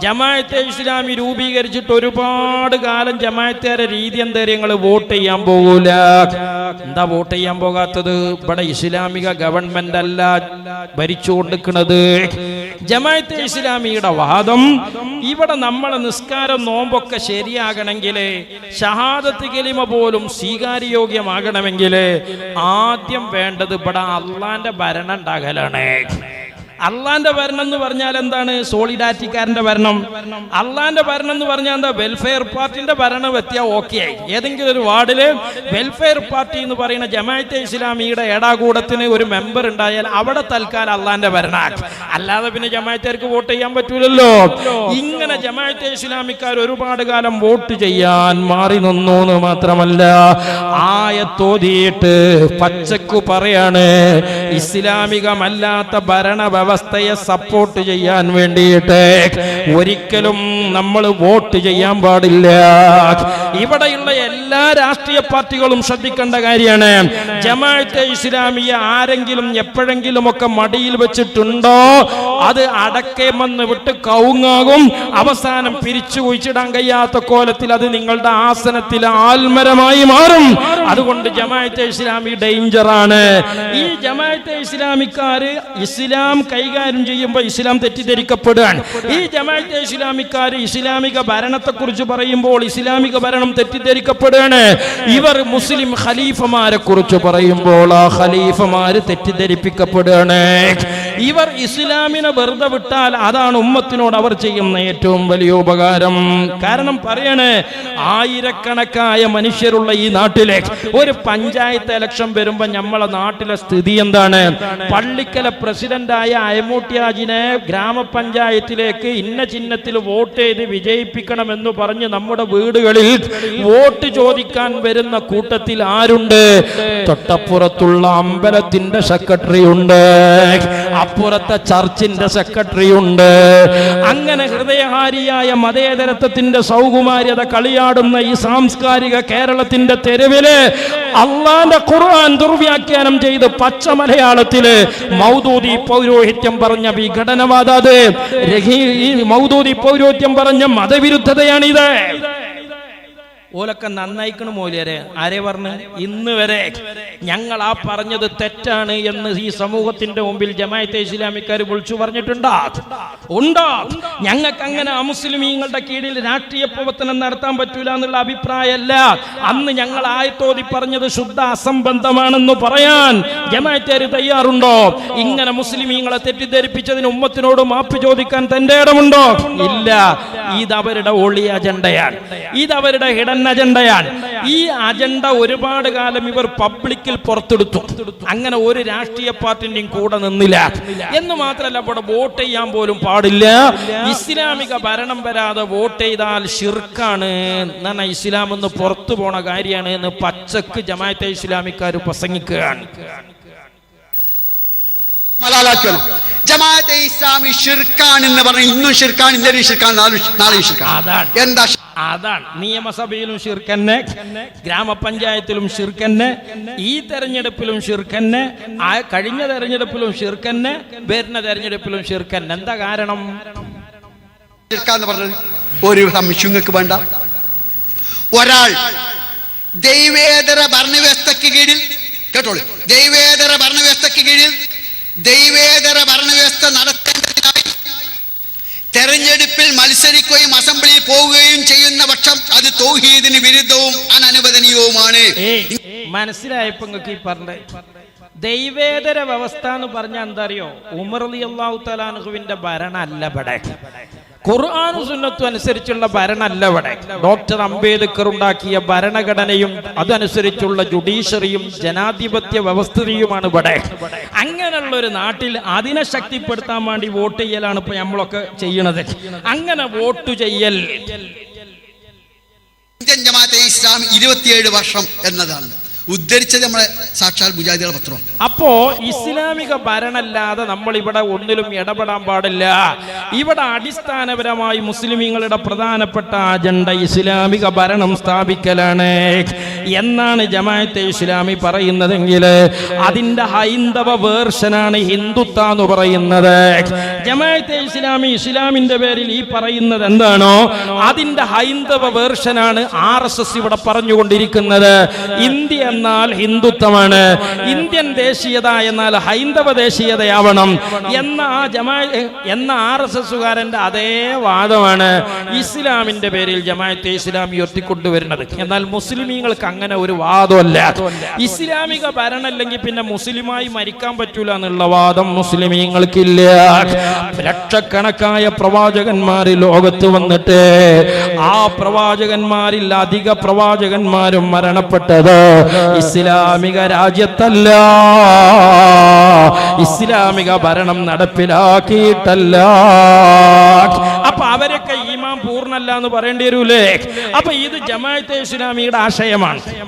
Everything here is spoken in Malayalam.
ജമാഅത്തെ ഇസ്ലാമി രൂപീകരിച്ചിട്ട് ഒരുപാട് കാലം ജമാഅത്തുകാരെ രീതി എന്താ നിങ്ങൾ വോട്ട് ചെയ്യാൻ പോകൂല. എന്താ വോട്ട് ചെയ്യാൻ പോകാത്തത്? ഇവിടെ ഇസ്ലാമിക ഗവൺമെന്റ് അല്ല ഭരിച്ചുകൊണ്ടിരിക്കുന്നത്. ജമാഅത്തെ ഇസ്ലാമിയുടെ വാദം ഇവിടെ നമ്മളെ നിസ്കാരം നോമ്പൊക്കെ ശരിയാകണമെങ്കിൽ, ഷഹാദത്ത് കലിമ പോലും സ്വീകാര്യോഗ്യമാകണമെങ്കിൽ ആദ്യം വേണ്ടത് ഇവിടെ അള്ളാന്റെ ഭരണം ഉണ്ടാകലാണ്. അള്ളാന്റെ ഭരണം എന്ന് പറഞ്ഞാൽ എന്താണ്? സോളിഡാരിറ്റിക്കാരന്റെ ഭരണം. അള്ളാന്റെ ഭരണം എന്ന് പറഞ്ഞാൽ എന്താ? വെൽഫെയർ പാർട്ടിന്റെ ഭരണം എത്തിയാൽ ഓക്കെ ആയി. ഏതെങ്കിലും ഒരു വാർഡില് വെൽഫെയർ പാർട്ടി എന്ന് പറയുന്ന ജമാഅത്തെ ഇസ്ലാമിയുടെ ഏടാകൂടത്തിന് ഒരു മെമ്പർ ഉണ്ടായാൽ അവിടെ തൽക്കാലം അള്ളാന്റെ ഭരണം. അല്ലാതെ പിന്നെ ജമാഅത്തുകാർക്ക് വോട്ട് ചെയ്യാൻ പറ്റൂലല്ലോ. ഇങ്ങനെ ജമാഅത്തെ ഇസ്ലാമിക്കാർ ഒരുപാട് കാലം വോട്ട് ചെയ്യാൻ മാറി നിന്നു എന്ന് മാത്രമല്ല, ആയത്തോതിയിട്ട് പച്ചക്കു പറയാണ് ഇസ്ലാമികമല്ലാത്ത ഭരണ വ്യവസ്ഥയെ സപ്പോർട്ട് ചെയ്യാൻ വേണ്ടിയിട്ട് ഒരിക്കലും നമ്മൾ വോട്ട് ചെയ്യാൻ പാടില്ല. ഇവിടെയുള്ള എല്ലാ രാഷ്ട്രീയ പാർട്ടികളും ശ്രദ്ധിക്കേണ്ട കാര്യമാണ്. ജമാഅത്തെ ഇസ്ലാമിയെ ആരെങ്കിലും എപ്പോഴെങ്കിലും ഒക്കെ മടിയിൽ വെച്ചിട്ടുണ്ടോ അത് അടക്കേമെന്ന് വിട്ട് കവുങ്ങാകും. അവസാനം പിരിച്ചു കുഴിച്ചിടാൻ കഴിയാത്ത കോലത്തിൽ അത് നിങ്ങളുടെ ആസനത്തിൽ ആൽമരമായി മാറും. അതുകൊണ്ട് ജമാഅത്തെ ഇസ്ലാമി ഡേഞ്ചറാണ്. ഈ ജമാഅത്തെ ഇസ്ലാമിക്കാര് ഇസ്ലാം കൈകാര്യം ചെയ്യുമ്പോൾ ഇസ്ലാം തെറ്റിദ്ധരിക്കപ്പെടുകയാണ്. ഈ ജമാഅത്തെ ഇസ്ലാമിക്കാർ ഇസ്ലാമിക ഭരണത്തെ കുറിച്ച് പറയുമ്പോൾ ഇസ്ലാമിക ഭരണം തെറ്റിദ്ധരിക്കപ്പെടുകയാണ്. ഇവർ മുസ്ലിം ഖലീഫമാരെ കുറിച്ച് പറയുമ്പോൾ ആ ഖലീഫമാര് തെറ്റിദ്ധരിപ്പിക്കപ്പെടുകയാണ്. ഇവർ ഇസ്ലാമിനെ വെറുതെ വിട്ടാൽ അതാണ് ഉമ്മത്തിനോട് അവർ ചെയ്യുന്ന ഏറ്റവും വലിയ ഉപകാരം. കാരണം പറയാണ്, ആയിരക്കണക്കായ മനുഷ്യരുള്ള ഈ നാട്ടിലെ ഒരു പഞ്ചായത്ത് ഇലക്ഷൻ വരുമ്പോ നമ്മളെ നാട്ടിലെ സ്ഥിതി എന്താണ്? പള്ളിക്കല പ്രസിഡന്റായ അയമൂട്ടിയാജിനെ ഗ്രാമപഞ്ചായത്തിലേക്ക് ഇന്ന ചിഹ്നത്തിൽ വോട്ട് ചെയ്ത് വിജയിപ്പിക്കണമെന്ന് പറഞ്ഞ് നമ്മുടെ വീടുകളിൽ വോട്ട് ചോദിക്കാൻ വരുന്ന കൂട്ടത്തിൽ ആരുണ്ട്? തൊട്ടപ്പുറത്തുള്ള അമ്പലത്തിന്റെ സെക്രട്ടറി ഉണ്ട്, അപ്പുറത്തെ ചർച്ചിന്റെ സെക്രട്ടറി ഉണ്ട്. അങ്ങനെ ഹൃദയഹാരിയായ മതേതരത്വത്തിന്റെ സൗകുമാര്യത കളിയാടുന്ന ഈ സാംസ്കാരിക കേരളത്തിന്റെ തെരുവില് അള്ളാന്റെ ഖുർആൻ ദുർവ്യാഖ്യാനം ചെയ്ത് പച്ച മലയാളത്തില് മൗദൂദി പൗരോഹിത്യം പറഞ്ഞ വിഘടനവാദത്, ഈ മൗദൂദി പൗരോഹിത്യം പറഞ്ഞ മതവിരുദ്ധതയാണിത്. ഓലൊക്കെ നന്നായിക്കണു മൂല്യരെ. ആരെ പറഞ്ഞു? ഇന്ന് വരെ ഞങ്ങൾ ആ പറഞ്ഞത് തെറ്റാണ് എന്ന് ഈ സമൂഹത്തിന്റെ മുമ്പിൽ ജമാഅത്തെ ഇസ്ലാമിക്കാർ വിളിച്ചു പറഞ്ഞിട്ടുണ്ടോ? ഉണ്ടോ? ഞങ്ങൾക്ക് അങ്ങനെ അമുസ്ലിമീങ്ങളുടെ കീഴിൽ രാഷ്ട്രീയ പ്രവർത്തനം നടത്താൻ പറ്റൂല എന്നുള്ള അഭിപ്രായമല്ല. അന്ന് ഞങ്ങൾ ആയത്തോതി പറഞ്ഞത് ശുദ്ധ അസംബന്ധമാണെന്ന് പറയാൻ ജമാഅത്തുകാർ തയ്യാറുണ്ടോ? ഇങ്ങനെ മുസ്ലിമീങ്ങളെ തെറ്റിദ്ധരിപ്പിച്ചതിന് ഉമ്മത്തിനോട് മാപ്പ് ചോദിക്കാൻ തന്റെ ഇടമുണ്ടോ? ഇല്ല. ഇത് അവരുടെ ഒളി അജണ്ടയാണ്, ഇത് അവരുടെ ഹിഡൻ അജണ്ടയാണ്. ഈ അജണ്ട ഒരുപാട് കാലം ഇവർ പബ്ലിക്കിൽ പുറത്തെടുത്തു. അങ്ങനെ ഒരു രാഷ്ട്രീയ പാർട്ടിന്റെയും കൂടെ നിന്നില്ല എന്ന് മാത്രമല്ല, ഇവിടെ വോട്ട് ചെയ്യാൻ പോലും പാടില്ല. ഇസ്ലാമിക ഭരണം വരാതെ വോട്ട് ചെയ്താൽ ശിർക്കാണ് എന്നാണ്, ഇസ്ലാം എന്ന് പുറത്തു പോണ കാര്യമാണ് എന്ന് പച്ചക്ക് ജമാഅത്തെ ഇസ്ലാമിക്കാർ പ്രസംഗിക്കുകയാണ്. ജമാഅത്തെ ഇസ്ലാമി ശിർക്കാണെന്ന് പറഞ്ഞു. ഇന്നും ശിർക്കാണ്, ഇന്നലെ ശിർക്കാണ്, നാളെ ശിർക്കാണ്. എന്താ? അതാണ് നിയമസഭയിലും ശിർക്കന്നെ, ഗ്രാമപഞ്ചായത്തിലും ശിർക്കന്നെ, ഈ തെരഞ്ഞെടുപ്പിലും ശിർക്കന്നെ, കഴിഞ്ഞ തെരഞ്ഞെടുപ്പിലും ശിർക്കന്നെ, വരുന്ന തെരഞ്ഞെടുപ്പിലും ശിർക്കന്നെ. എന്താ കാരണം? ശിർക്കാന്ന് പറഞ്ഞത് ഒരു സംശയങ്ങൾക്ക് വേണ്ട. ഒരാൾ ദൈവേതര ഭരണവ്യവസ്ഥയ്ക്ക് കീഴിൽ, കേട്ടോളൂ, ദൈവേതര ഭരണവ്യവസ്ഥയ്ക്ക് കീഴിൽ ദൈവേതര ഭരണവ്യവസ്ഥ നടത്തേണ്ടതിനായി തെരഞ്ഞെടുപ്പിൽ മത്സരിക്കുകയും അസംബ്ലിയിൽ പോവുകയും ചെയ്യുന്ന പക്ഷം അത് തൗഹീദിന് വിരുദ്ധവും അനനുവദനീയവുമാണ്. മനസ്സിലായപ്പോ നിങ്ങൾക്ക് ഈ പറഞ്ഞ ദൈവേതര വ്യവസ്ഥ എന്ന് പറഞ്ഞാൽ എന്താ അറിയോ? ഉമർ റളിയല്ലാഹു തആല അൻഹുവിന്റെ ഭരണമല്ല ഇവിടെ, ഖുർആനും സുന്നത്തും അനുസരിച്ചുള്ള ഭരണമല്ല ഇവിടെ. ഡോക്ടർ അംബേദ്കർ ഉണ്ടാക്കിയ ഭരണഘടനയും അതനുസരിച്ചുള്ള ജുഡീഷ്യറിയും ജനാധിപത്യ വ്യവസ്ഥയുമാണ് ഇവിടെ. അങ്ങനെയുള്ള ഒരു നാട്ടിൽ അതിനെ ശക്തിപ്പെടുത്താൻ വേണ്ടി വോട്ട് ചെയ്യലാണ് ഇപ്പൊ നമ്മളൊക്കെ ചെയ്യണത്. അങ്ങനെ വോട്ട് ചെയ്യൽ ഇന്ത്യൻ ജമാഅത്തെ ഇസ്ലാമി 27 വർഷം എന്നതാണ് ഉദ്ധരിച്ചത് നമ്മളെ സാക്ഷാൽ മുജാഹിദുകളുടെ പത്രം. അപ്പോ ഇസ്ലാമിക ഭരണമല്ലാതെ നമ്മൾ ഇവിടെ ഒന്നിലും ഇടപെടാൻ പാടില്ല. ഇവിടെ അടിസ്ഥാനപരമായി മുസ്ലിമീങ്ങളുടെ പ്രധാനപ്പെട്ട അജണ്ട ഇസ്ലാമിക ഭരണം സ്ഥാപിക്കലാണ് എന്നാണ് ജമാഅത്തെ ഇസ്ലാമി പറയുന്നതെങ്കിൽ അതിന്റെ ഹൈന്ദവ വേർഷനാണ് ഹിന്ദുത്വ എന്ന് പറയുന്നത്. ജമാഅത്തെ ഇസ്ലാമി ഇസ്ലാമിന്റെ പേരിൽ ഈ പറയുന്നത് എന്താണോ അതിന്റെ ഹൈന്ദവ വേർഷനാണ് RSS ഇവിടെ പറഞ്ഞുകൊണ്ടിരിക്കുന്നത്. ഇന്ത്യ എന്നാൽ ഹിന്ദുത്വമാണ്, ഇന്ത്യൻ ദേശീയത എന്നാൽ ഹൈന്ദവ ദേശീയതയാവണം എന്ന RSSകാരന്റെ അതേ വാദമാണ് ഇസ്ലാമിന്റെ പേരിൽ ജമാഅത്തെ ഇസ്ലാമി ഉയർത്തിക്കൊണ്ടുവരുന്നത്. എന്നാൽ മുസ്ലിമീങ്ങൾക്ക് അങ്ങനെ ഒരു വാദമല്ല. ഇസ്ലാമിക ഭരണമല്ലെങ്കിൽ പിന്നെ മുസ്ലിമായി മരിക്കാൻ പറ്റൂല എന്നുള്ള വാദം മുസ്ലിമീങ്ങൾക്കില്ല. ലക്ഷക്കണക്കായ പ്രവാചകന്മാർ ലോകത്ത് വന്നിട്ട് ആ പ്രവാചകന്മാരിൽ അധിക പ്രവാചകന്മാരും മരണപ്പെട്ടത് ഇസ്ലാമിക രാജ്യത്തല്ല, ഇസ്ലാമിക ഭരണം നടപ്പിലാക്കിയിട്ടല്ല. അപ്പൊ അവരൊക്കെ ഈമാൻ പൂർണ്ണല്ല എന്ന് പറയേണ്ടി വരൂലേ? അപ്പൊ ഇത് ജമാഅത്തെ ഇസ്ലാമിയുടെ ആശയമാണ്.